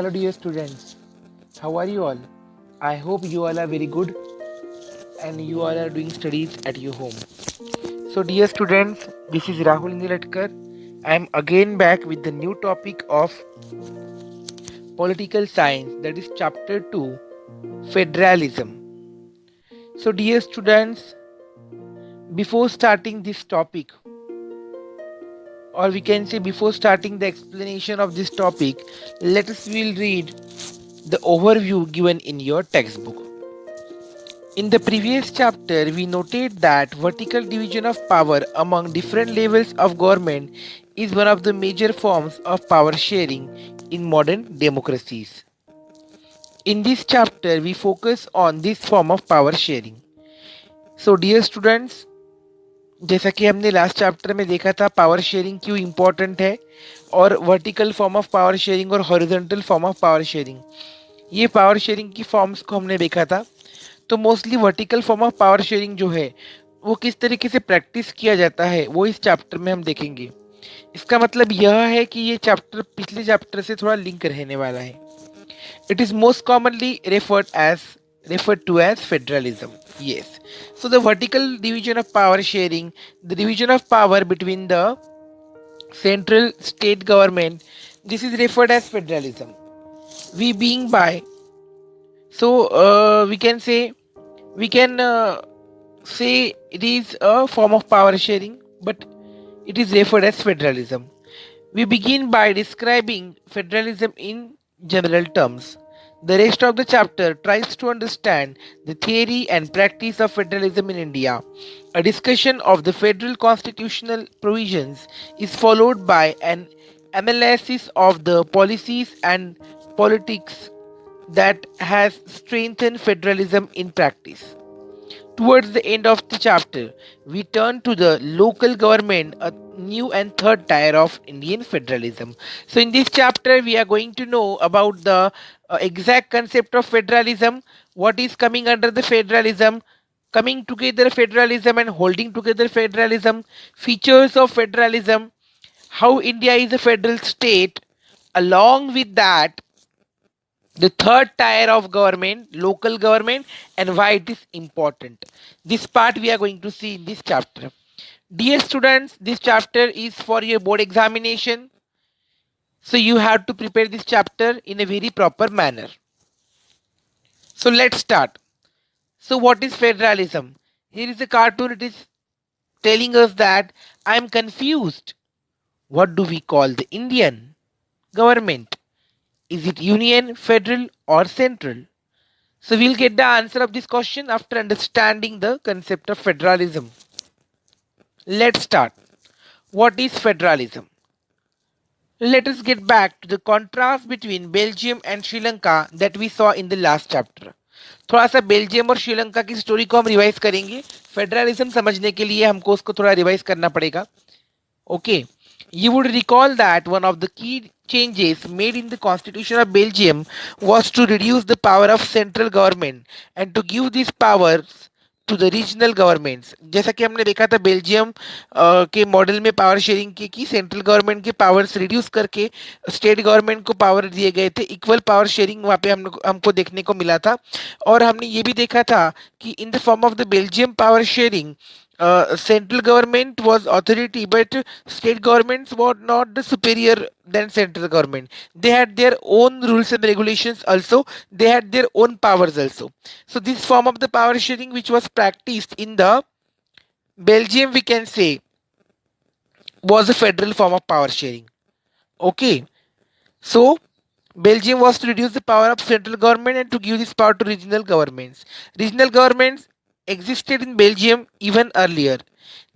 Hello, dear students. How are you all? I hope you all are very good and you all are doing studies at your home. So, dear students, this is Rahul Nilatkar. I am again back with the new topic of political science, that is chapter 2, federalism. So, dear students, before starting this topic, or we can say before starting the explanation of this topic, let us will read the overview given in your textbook. In the previous chapter, we noted that vertical division of power among different levels of government is one of the major forms of power sharing in modern democracies. In this chapter, we focus on this form of power sharing. So, dear students, जैसा कि हमने last chapter में देखा था power sharing क्यों important है और vertical form of power sharing और horizontal form of power sharing, ये पावर शेयरिंग की फॉर्म्स को हमने देखा था. तो mostly vertical form of power sharing जो है वो किस तरीके से प्रैक्टिस किया जाता है वो इस चैप्टर में हम देखेंगे. इसका मतलब यह है कि ये चैप्टर पिछले चैप्टर से थोड़ा लिंक रहने वाला है. It is most commonly referred to as federalism. Yes. So the vertical division of power sharing, the division of power between the central state government, this is referred as federalism. We being by, so we can say it is a form of power sharing, but it is referred as federalism. We begin by describing federalism in general terms. The rest of the chapter tries to understand the theory and practice of federalism in India. A discussion of the federal constitutional provisions is followed by an analysis of the policies and politics that has strengthened federalism in practice. Towards the end of the chapter, we turn to the local government, a new and third tier of Indian federalism. So, in this chapter, we are going to know about the exact concept of federalism, what is coming under the federalism, coming together federalism and holding together federalism, features of federalism, how India is a federal state, along with that, the third tier of government, local government, and why it is important. This part we are going to see in this chapter. Dear students, this chapter is for your board examination. So you have to prepare this chapter in a very proper manner. So let's start. So what is federalism? Here is a cartoon. It is telling us that I am confused. What do we call the Indian government? Is it union, federal, or central? So we'll get the answer of this question after understanding the concept of federalism. Let's start. What is federalism? Let us get back to the contrast between Belgium and Sri Lanka that we saw in the last chapter. थोड़ा सा Belgium और श्रीलंका की story को हम revise करेंगे. Federalism समझने के लिए हमको उसको थोड़ा रिवाइज करना पड़ेगा. Okay, you would recall that one of the key changes made in the constitution of Belgium was to reduce the power of central government and to give these powers to the regional governments. जैसा कि हमने देखा था Belgium के model में power sharing की central government के powers reduce करके स्टेट गवर्नमेंट को पावर दिए गए थे. इक्वल पावर शेयरिंग वहाँ पे हमको देखने को मिला था. और हमने ये भी देखा था कि in the form of the Belgium power sharing, central government was authority, but state governments were not the superior than central government. They had their own rules and regulations also. They had their own powers also. So this form of the power sharing which was practiced in the Belgium, we can say, was a federal form of power sharing. Okay. So Belgium was to reduce the power of central government and to give this power to regional governments. Regional governments existed in Belgium even earlier.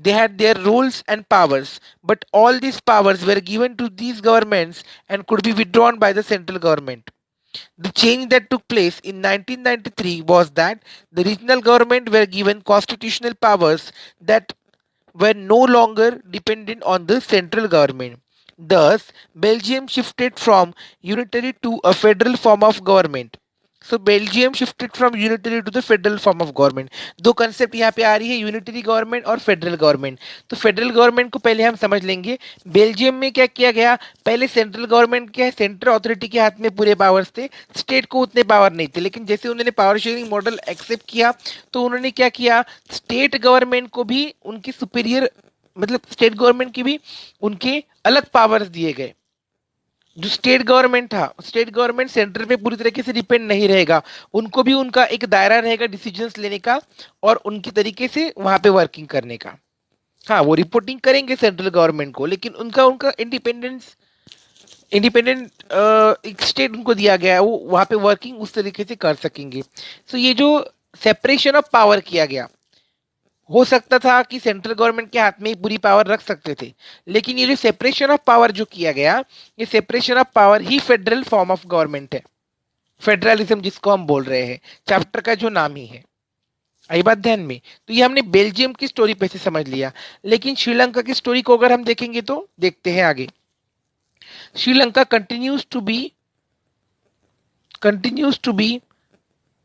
They had their rules and powers, but all these powers were given to these governments and could be withdrawn by the central government. The change that took place in 1993 was that the regional government were given constitutional powers that were no longer dependent on the central government. Thus, Belgium shifted from unitary to a federal form of government. So Belgium shifted from unitary to the federal form of government. दो concept यहाँ पे आ रही है, unitary government और federal government. तो federal government को पहले हम समझ लेंगे। बेल्जियम में क्या किया गया, पहले सेंट्रल गवर्नमेंट के सेंट्रल अथॉरिटी के हाथ में पूरे पावर्स थे, स्टेट को उतने पावर नहीं थे। लेकिन जैसे उन्होंने पावर शेयरिंग मॉडल एक्सेप्ट किया तो उन्होंने क्या किया, स्टेट गवर्नमेंट को भी उनकी सुपीरियर, मतलब स्टेट गवर्नमेंट की भी उनके अलग पावर्स दिए गए। जो स्टेट गवर्नमेंट था, स्टेट गवर्नमेंट सेंटर पे पूरी तरीके से डिपेंड नहीं रहेगा, उनको भी उनका एक दायरा रहेगा डिसीजंस लेने का और उनकी तरीके से वहां पे वर्किंग करने का। हाँ, वो रिपोर्टिंग करेंगे सेंट्रल गवर्नमेंट को, लेकिन उनका उनका इंडिपेंडेंट एक स्टेट उनको दिया गया है, वो वहां पे वर्किंग उस तरीके से कर सकेंगे। सो ये जो सेपरेशन ऑफ पावर किया गया, हो सकता था कि सेंट्रल गवर्नमेंट के हाथ में ही पूरी पावर रख सकते थे, लेकिन ये जो सेपरेशन ऑफ पावर जो किया गया, ये separation of power he federal form of government है, फेडरलिज्म जिसको हम बोल रहे हैं, चैप्टर का जो नाम ही है। आई बात ध्यान में। तो ये हमने बेल्जियम की स्टोरी पे से समझ लिया, लेकिन श्रीलंका की स्टोरी को अगर हम देखेंगे तो देखते हैं आगे। Sri Lanka continues to be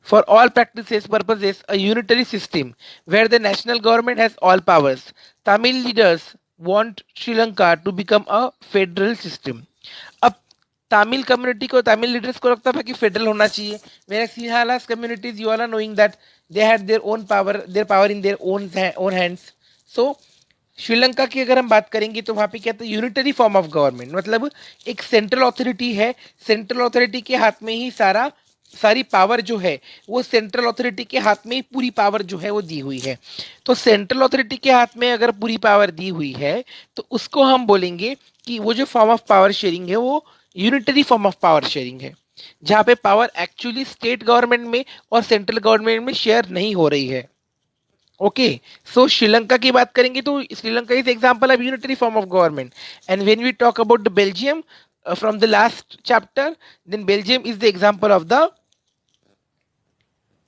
for all practices purposes a unitary system where the national government has all powers. Tamil leaders want Sri Lanka to become a federal system. अब तमिल कम्युनिटी को, तमिल लीडर्स को लगता था कि फेडरल होना चाहिए, whereas Sinhala's communities, you all are knowing that they had their power in their own hands. So Sri Lanka की अगर हम बात करेंगे तो वहां पे क्या था, यूनिटरी फॉर्म ऑफ गवर्नमेंट, मतलब एक सेंट्रल अथॉरिटी है, सेंट्रल अथॉरिटी के हाथ में ही सारी पावर जो है वो सेंट्रल अथॉरिटी के हाथ में ही पूरी पावर जो है वो दी हुई है। तो सेंट्रल अथॉरिटी के हाथ में अगर पूरी पावर दी हुई है तो उसको हम बोलेंगे कि वो जो फॉर्म ऑफ पावर शेयरिंग है वो unitary form of power sharing है, जहाँ पे पावर एक्चुअली स्टेट गवर्नमेंट में और सेंट्रल गवर्नमेंट में शेयर नहीं हो रही है। ओके, सो श्रीलंका की बात करेंगे तो Sri Lanka is example of unitary form of government. And when we talk about the Belgium from the last chapter, then Belgium is the example of the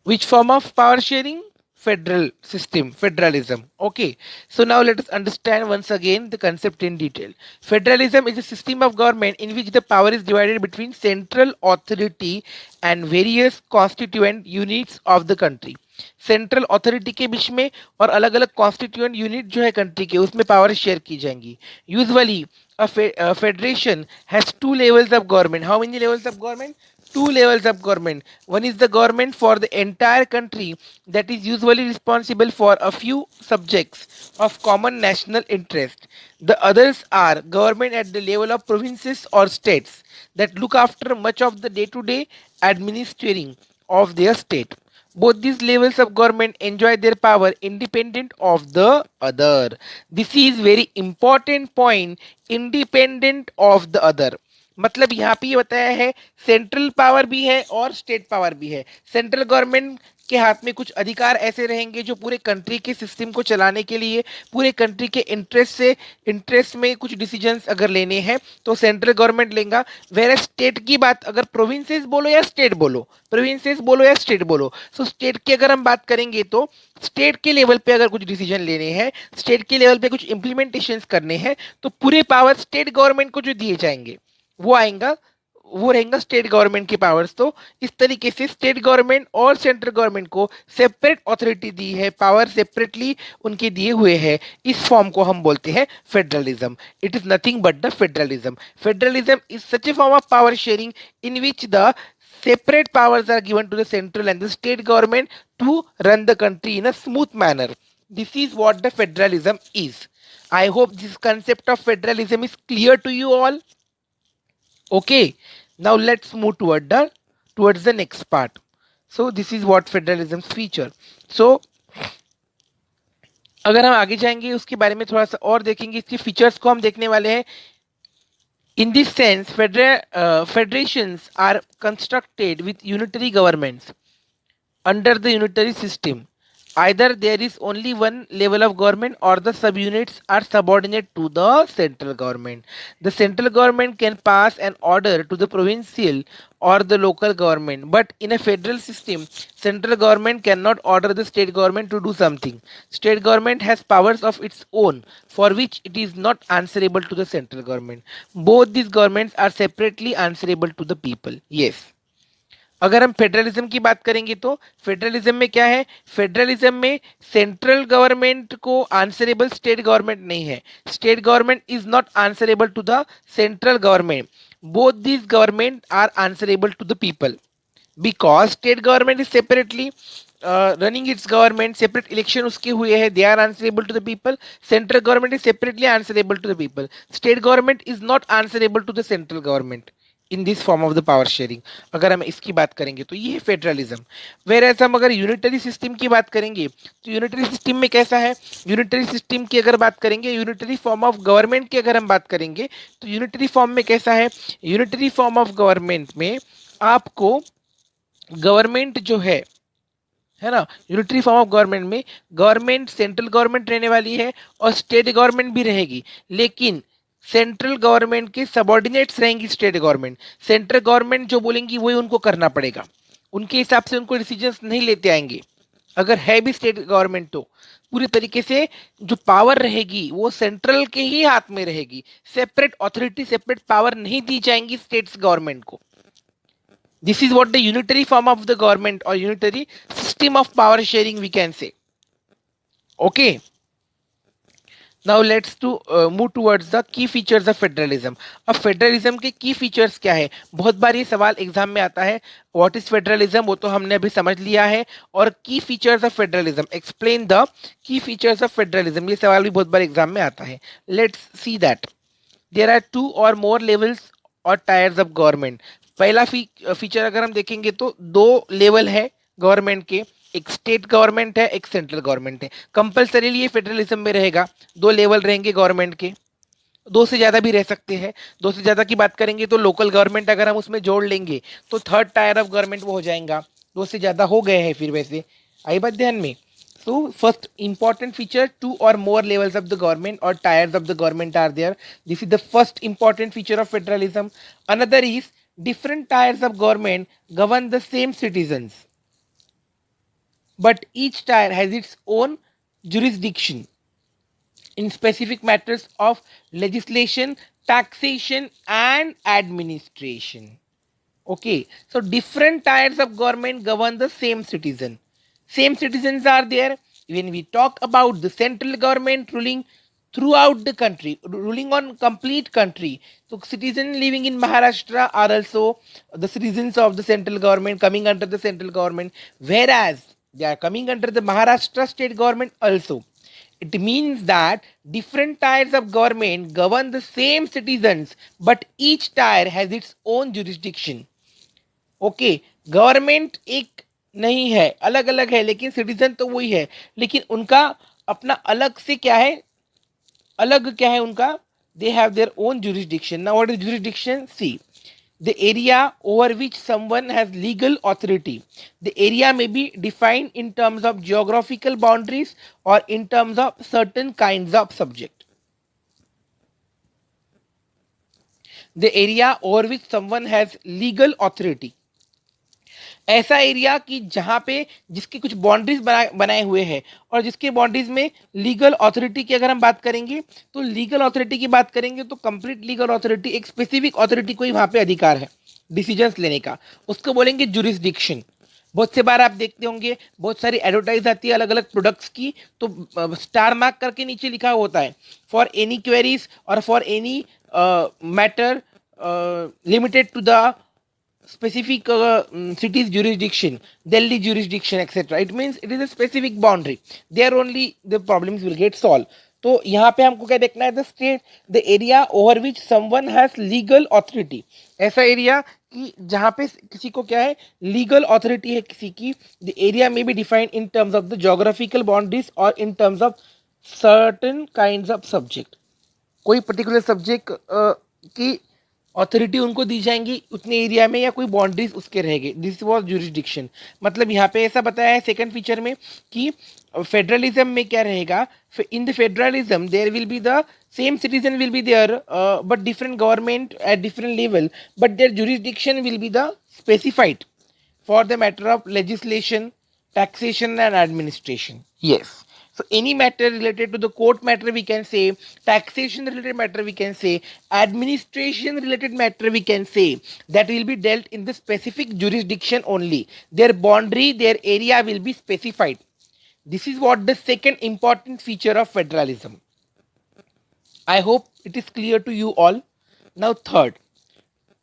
which form of power sharing, federal system, federalism. Okay, so now let us understand once again the concept in detail. Federalism is a system of government in which the power is divided between central authority and various constituent units of the country. Central authority के बीच में और अलग अलग constituent unit जो है country के, उसमें power share की जाएंगी। Usually a federation has two levels of government. How many levels of government? Two levels of government. One is the government for the entire country that is usually responsible for a few subjects of common national interest. The others are government at the level of provinces or states that look after much of the day-to-day administering of their state. Both these levels of government enjoy their power independent of the other. This is very important point, independent of the other. मतलब यहाँ पे ये बताया है central power भी है और state power भी है। सेंट्रल गवर्नमेंट के हाथ में कुछ अधिकार ऐसे रहेंगे जो पूरे कंट्री के सिस्टम को चलाने के लिए, पूरे कंट्री के इंटरेस्ट में कुछ डिसीजंस अगर लेने हैं तो सेंट्रल गवर्नमेंट लेगा। वेर स्टेट की बात अगर प्रोविंसेस बोलो या स्टेट बोलो, प्रोविंसेस बोलो या स्टेट बोलो, सो स्टेट की अगर हम बात करेंगे तो स्टेट के लेवल पे अगर कुछ डिसीजन लेने हैं, स्टेट के लेवल पे कुछ इंप्लीमेंटेशन करने हैं तो पूरे पावर स्टेट गवर्नमेंट को जो दिए जाएंगे वो रहेगा स्टेट गवर्नमेंट के पावर्स। तो इस तरीके से स्टेट गवर्नमेंट और सेंट्रल गवर्नमेंट को सेपरेट अथॉरिटी दी है, पावर सेपरेटली उनके दिए हुए हैं। इस फॉर्म को हम बोलते हैं federalism. It is nothing but the federalism. Federalism is such A form of power sharing in which the separate powers are given to the central and the state government to run the country in a smooth manner. This is what the federalism is. I hope this concept of federalism is clear to you all. Okay, now let's move towards the next part. So this is what federalism's feature. So अगर हम आगे जाएंगे उसके बारे में थोड़ा सा और देखेंगे, इसके फीचर्स को हम देखने वाले हैं। In this sense, federations are constructed with unitary governments under the unitary system. Either there is only one level of government or the subunits are subordinate to the central government. The central government can pass an order to the provincial or the local government, but in a federal system, central government cannot order the state government to do something. State government has powers of its own for which it is not answerable to the central government. Both these governments are separately answerable to the people. Yes. अगर हम federalism की बात करेंगे तो federalism में क्या है, federalism में सेंट्रल गवर्नमेंट को आंसरेबल स्टेट गवर्नमेंट नहीं है, state government is not answerable to the central government, both these government are answerable to the people, because state government is separately running its government, separate election उसके हुए हैं, they are answerable to the people, central government is separately answerable to the people, state government is not answerable to the central government in this form of the power sharing। अगर हम इसकी बात करेंगे तो ये है फेडरलिज्म। वेर एज हम अगर यूनिटरी सिस्टम की बात करेंगे तो यूनिटरी सिस्टम में कैसा है, यूनिटरी सिस्टम की अगर बात करेंगे, यूनिटरी फॉर्म ऑफ गवर्नमेंट की अगर हम बात करेंगे तो यूनिटरी फॉर्म में कैसा है, यूनिटरी फॉर्म ऑफ गवर्नमेंट में आपको गवर्नमेंट जो है ना, यूनिटरी फॉर्म ऑफ गवर्नमेंट में गवर्नमेंट सेंट्रल गवर्नमेंट रहने वाली है और स्टेट गवर्नमेंट भी रहेगी, लेकिन सेंट्रल गवर्नमेंट के सबॉर्डिनेट्स रहेंगी स्टेट गवर्नमेंट, सेंट्रल गवर्नमेंट जो बोलेंगी वही उनको करना पड़ेगा, उनके हिसाब से उनको डिसीजंस नहीं लेते आएंगे। अगर है भी स्टेट गवर्नमेंट तो पूरी तरीके से जो पावर रहेगी वो सेंट्रल के ही हाथ में रहेगी, सेपरेट अथॉरिटी सेपरेट पावर नहीं दी जाएंगी स्टेट्स गवर्नमेंट को। This is what the unitary form of the government or unitary system of power sharing we can say. Okay. Now let's move towards the key features of federalism. अब federalism के की features क्या है, बहुत बार ये सवाल exam में आता है, व्हाट इज फेडरलिज्म, वो तो हमने अभी समझ लिया है, और key features of federalism, explain the key features of federalism, ये सवाल भी बहुत बार एग्जाम में आता है। Let's see that there are 2 or more levels और टायर्स ऑफ गवर्नमेंट। पहला फीचर अगर हम देखेंगे तो 2 लेवल है गवर्नमेंट के, एक स्टेट गवर्नमेंट है, एक सेंट्रल गवर्नमेंट है, कंपल्सरीली ये फेडरलिज्म में रहेगा, 2 लेवल रहेंगे गवर्नमेंट के, 2 से ज़्यादा भी रह सकते हैं, 2 से ज़्यादा की बात करेंगे तो लोकल गवर्नमेंट अगर हम उसमें जोड़ लेंगे तो थर्ड टायर ऑफ गवर्नमेंट वो हो जाएगा, 2 से ज़्यादा हो गए हैं फिर वैसे, आई बात ध्यान में। So first important feature, 2 or more levels of the government or tiers of the government are there. This is the first important feature of federalism. Another is different tiers of government govern the same citizens, but each tier has its own jurisdiction in specific matters of legislation, taxation and administration. Okay, so different tiers of government govern the same citizen. Same citizens are there. When we talk about the central government ruling throughout the country, ruling on complete country, so citizens living in Maharashtra are also the citizens of the central government, coming under the central government, whereas they are coming under the Maharashtra state government also. It means that different tiers of government govern the same citizens, but each tier has its own jurisdiction. Okay, government एक नहीं है, अलग अलग है, लेकिन citizen तो वही है, लेकिन उनका अपना अलग से क्या है, अलग क्या है उनका, they have their own jurisdiction. Now what is jurisdiction? See, the area over which someone has legal authority. The area may be defined in terms of geographical boundaries or in terms of certain kinds of subject. The area over which someone has legal authority. ऐसा area कि जहाँ पे जिसकी कुछ boundaries बनाए हुए हैं और जिसके बाउंड्रीज में लीगल अथॉरिटी की अगर हम बात करेंगे तो लीगल अथॉरिटी की बात करेंगे तो कंप्लीट लीगल अथॉरिटी, एक स्पेसिफिक अथॉरिटी को ही वहाँ पे अधिकार है डिसीजंस लेने का, उसको बोलेंगे जुरिस्डिक्शन। बहुत से बार आप देखते होंगे बहुत सारी एडवर्टाइज आती है अलग अलग प्रोडक्ट्स की, तो स्टार मार्क करके नीचे लिखा होता है फॉर एनी क्वेरीज और for any matter limited to the specific city's jurisdiction, Delhi jurisdiction, etc. It means it is a specific boundary. There only the problems will get solved. तो यहाँ पे हमको क्या देखना है, the state the area over which someone has legal authority, ऐसा area कि जहाँ पे किसी को क्या है लीगल अथॉरिटी है किसी की। द एरिया में be defined in terms of the geographical boundaries और in terms of certain kinds of subject. कोई पर्टिकुलर सब्जेक्ट की अथॉरिटी उनको दी जाएंगी उतने एरिया में या कोई बाउंड्रीज उसके रहेंगे, दिस वाज जुरिस्डिक्शन। मतलब यहाँ पे ऐसा बताया है सेकंड फीचर में कि फेडरलिज्म में क्या रहेगा, in the federalism there will be the same citizen will be there but different government at different level, but their jurisdiction will be the specified for the matter of legislation, taxation and administration. Yes, So any matter related to the court matter we can say, taxation related matter we can say, administration related matter we can say, that will be dealt in the specific jurisdiction only. Their boundary, their area will be specified. This is what the second important feature of federalism. I hope it is clear to you all. Now third,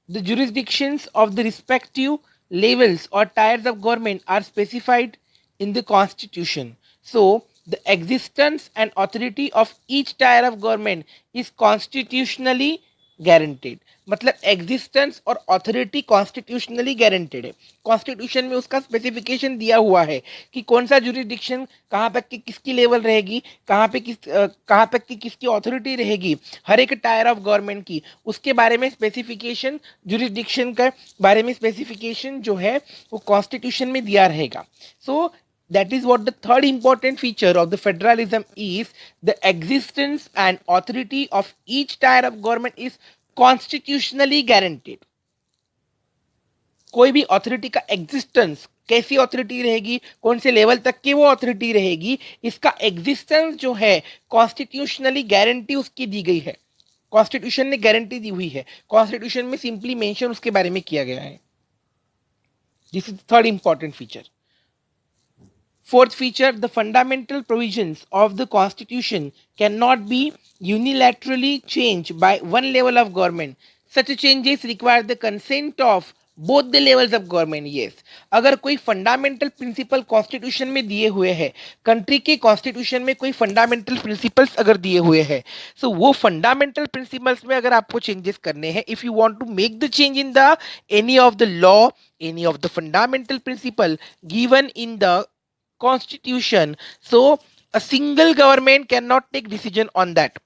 the jurisdictions of the respective levels or tiers of government are specified in the constitution. So, the existence and authority of each tier of government is constitutionally guaranteed. मतलब existence और authority constitutionally guaranteed है. Constitution में उसका specification दिया हुआ है कि कौन सा जुरिडिक्शन कहाँ तक की किसकी लेवल रहेगी, कहाँ तक की किसकी अथॉरिटी रहेगी, हर एक टायर ऑफ गवर्नमेंट की, उसके बारे में स्पेसिफिकेशन, जुरिडिक्शन के बारे में स्पेसिफिकेशन जो है वो कॉन्स्टिट्यूशन में दिया रहेगा. सो that is what the third important feature of the federalism is. The existence and authority of each tier of government is constitutionally guaranteed. कोई भी अथॉरिटी का एग्जिस्टेंस, कैसी अथॉरिटी रहेगी, कौन से लेवल तक की वो अथॉरिटी रहेगी, इसका एग्जिस्टेंस जो है कॉन्स्टिट्यूशनली गारंटी उसकी दी गई है. कॉन्स्टिट्यूशन ने गारंटी दी हुई है. कॉन्स्टिट्यूशन में सिंपली मेंशन उसके बारे में किया गया है. This is third important feature. Fourth feature, the fundamental provisions of the constitution cannot be unilaterally changed by one level of government. Such changes require the consent of both the levels of government. Yes, अगर कोई fundamental principle constitution में दिए हुए हैं, country के constitution में कोई fundamental principles अगर दिए हुए हैं, सो वो फंडामेंटल प्रिंसिपल्स में अगर आपको चेंजेस करने हैं, if you want to make the change in the any of the law, any of the fundamental principle given in the constitution, so a single government cannot take decision on that.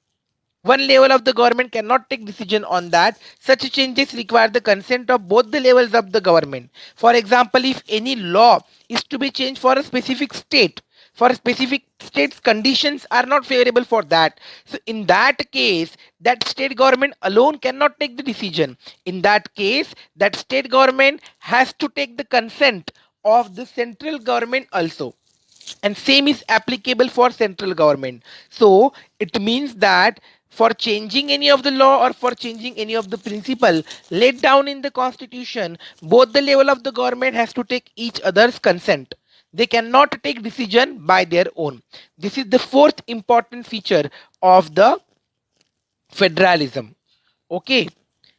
One level of the government cannot take decision on that. Such changes require the consent of both the levels of the government. For example, if any law is to be changed for a specific state, for a specific state's conditions are not favorable for that, so in that case that state government alone cannot take the decision. In that case that state government has to take the consent of the central government also, and same is applicable for central government. So it means that for changing any of the law or for changing any of the principle laid down in the constitution, both the level of the government has to take each other's consent. They cannot take decision by their own. This is the fourth important feature of the federalism. Okay,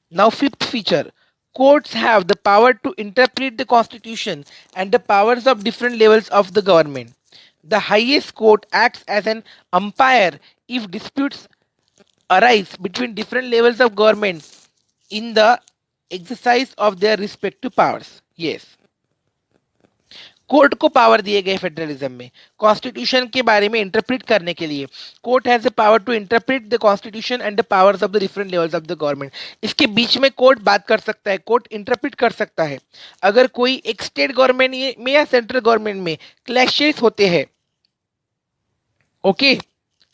now fifth feature, courts have the power to interpret the constitution and the powers of different levels of the government. The highest court acts as an umpire if disputes arise between different levels of government in the exercise of their respective powers. Yes, court को power दिए गए federalism में constitution के बारे में interpret करने के लिए. Court has the power to interpret the constitution and the powers of the different levels of the government. इसके बीच में कोर्ट बात कर सकता है, कोर्ट इंटरप्रेट कर सकता है. अगर कोई एक स्टेट गवर्नमेंट में या सेंट्रल गवर्नमेंट में क्लैशेस होते हैं, ओके,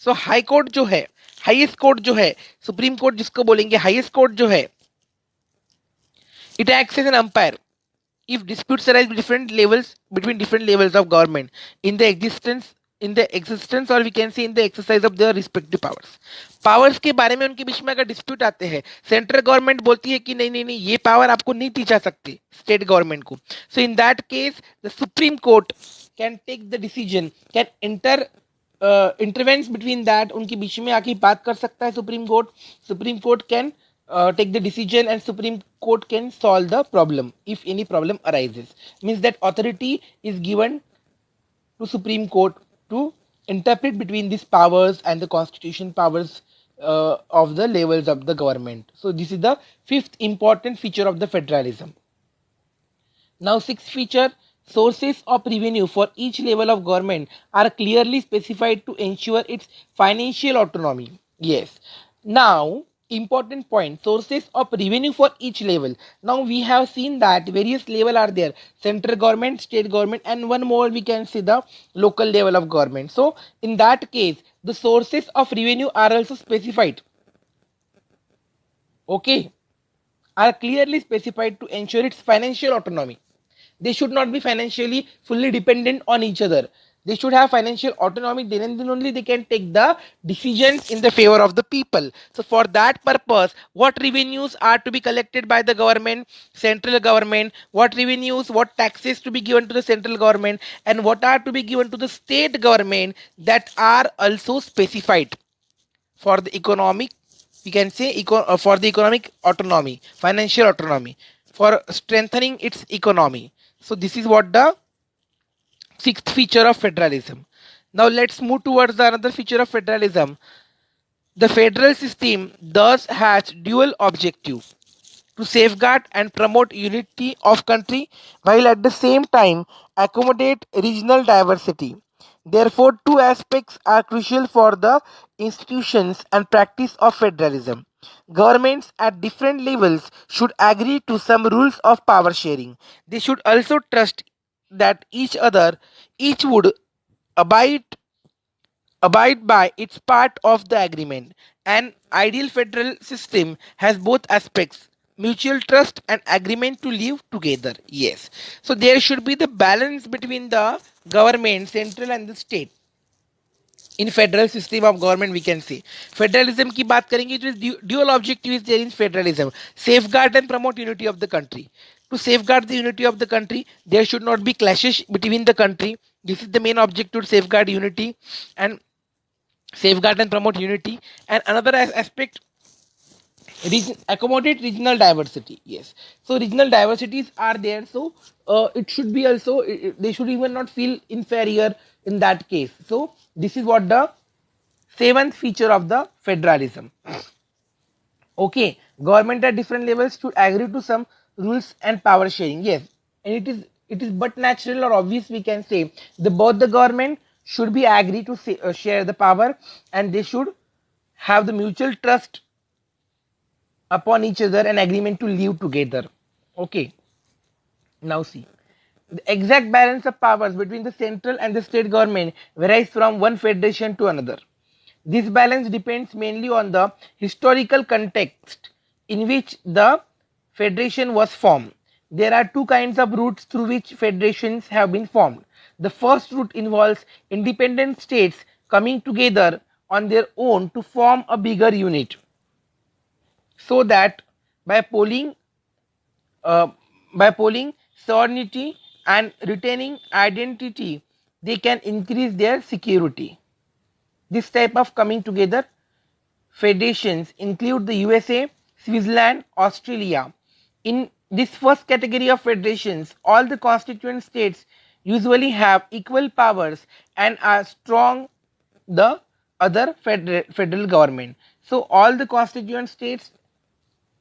सो हाई कोर्ट जो है, हाईएस्ट कोर्ट जो है, सुप्रीम कोर्ट जिसको बोलेंगे, हाईएस्ट कोर्ट जो है, it acts as an umpire if disputes arise between different levels of government in the existence or we can say in the exercise of their respective powers के बारे में उनके बीच में अगर डिस्प्यूट आते हैं, सेंट्रल गवर्नमेंट बोलती है कि नहीं नहीं नहीं ये पावर आपको नहीं दी जा सकती स्टेट गवर्नमेंट को, so in that case the supreme court can take the decision, can intervene between that, उनके बीच में आके बात कर सकता है supreme court can take the decision and Supreme Court can solve the problem if any problem arises. Means that authority is given to Supreme Court to interpret between these powers and the constitution powers of the levels of the government. So this is the fifth important feature of the federalism. Now sixth feature, sources of revenue for each level of government are clearly specified to ensure its financial autonomy. Yes. Now important point, sources of revenue for each level. Now we have seen that various level are there, central government, state government, and one more we can see the local level of government. So in that case the sources of revenue are also specified, okay, are clearly specified to ensure its financial autonomy. They should not be financially fully dependent on each other. They should have financial autonomy, then and then only they can take the decisions in the favor of the people. So for that purpose, what revenues are to be collected by the government, central government, what revenues, what taxes to be given to the central government, and what are to be given to the state government, that are also specified for the economic, we can say for the economic autonomy, financial autonomy, for strengthening its economy. So this is what the sixth feature of federalism. Now let's move towards the another feature of federalism. The federal system thus has dual objective: to safeguard and promote unity of country while at the same time accommodate regional diversity. Therefore, two aspects are crucial for the institutions and practice of federalism. Governments at different levels should agree to some rules of power sharing. They should also trust that each would abide by its part of the agreement. An ideal federal system has both aspects: mutual trust and agreement to live together. Yes. So there should be the balance between the government, central and the state. In federal system of government, we can say federalism की बात करेंगे, जो dual objective is there in federalism: safeguard and promote unity of the country. To safeguard the unity of the country, there should not be clashes between the country. This is the main objective, to safeguard unity and safeguard and promote unity. And another aspect, accommodate regional diversity. Yes, so regional diversities are there, so it should be also, they should even not feel inferior in that case. So this is what the seventh feature of the federalism. Okay, government at different levels should agree to some rules and power sharing. Yes, and it is but natural or obvious, we can say, the both the government should be agree to share the power, and they should have the mutual trust upon each other and agreement to live together. Okay, now see, the exact balance of powers between the central and the state government varies from one federation to another. This balance depends mainly on the historical context in which the federation was formed. There are two kinds of routes through which federations have been formed. The first route involves independent states coming together on their own to form a bigger unit, so that by polling uh, sovereignty and retaining identity, they can increase their security. This type of coming together federations include the USA, Switzerland, Australia. In this first category of federations, all the constituent states usually have equal powers and are strong the other federal government. So all the constituent states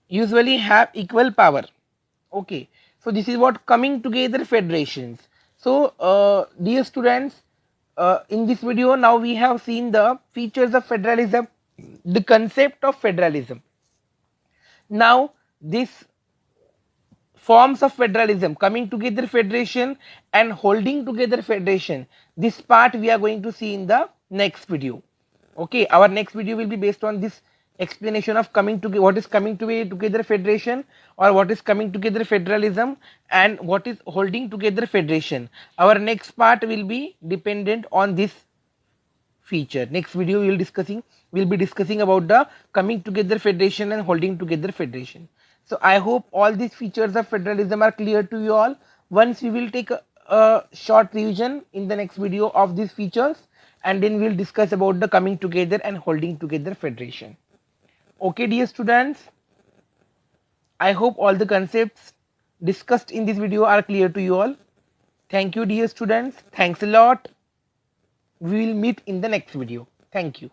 usually have equal power. Okay, so this is what coming together federations. So dear students, in this video now we have seen the features of federalism, the concept of federalism. Now this forms of federalism, coming together federation and holding together federation, this part we are going to see in the next video. Okay, our next video will be based on this explanation of coming together, what is coming together federation, or what is coming together federalism, and what is holding together federation. Our next part will be dependent on this feature. Next video we will be discussing about the coming together federation and holding together federation. So I hope all these features of federalism are clear to you all. Once we will take a short revision in the next video of these features, and then we will discuss about the coming together and holding together federation. Okay dear students, I hope all the concepts discussed in this video are clear to you all. Thank you dear students, thanks a lot. We will meet in the next video. Thank you.